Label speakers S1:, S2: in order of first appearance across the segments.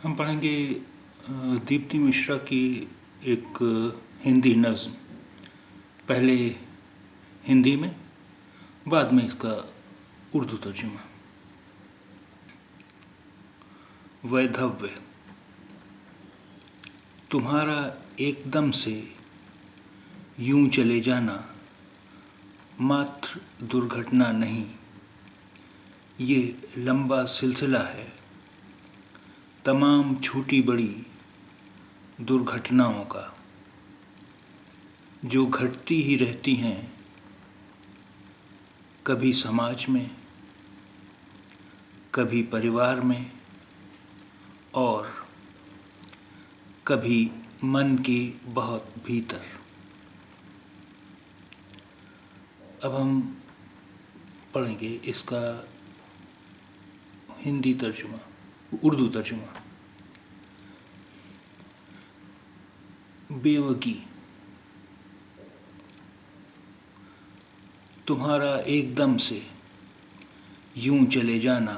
S1: हम पढ़ेंगे दीप्ति मिश्रा की एक हिंदी नज़्म, पहले हिंदी में, बाद में इसका उर्दू तर्जुमा। वैधव्य। तुम्हारा एकदम से यूं चले जाना मात्र दुर्घटना नहीं, ये लंबा सिलसिला है तमाम छोटी बड़ी दुर्घटनाओं का, जो घटती ही रहती हैं कभी समाज में, कभी परिवार में और कभी मन के बहुत भीतर। अब हम पढ़ेंगे इसका हिंदी तर्जुमा, उर्दू तर्जुमा। बेवकी। तुम्हारा एकदम से यूं चले जाना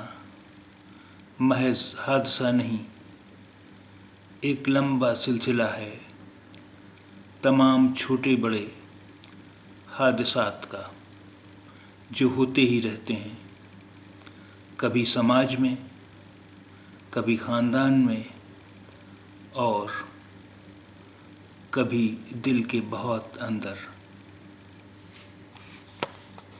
S1: महज हादसा नहीं, एक लंबा सिलसिला है तमाम छोटे बड़े हादसात का, जो होते ही रहते हैं कभी समाज में, कभी ख़ानदान में और कभी दिल के बहुत अंदर।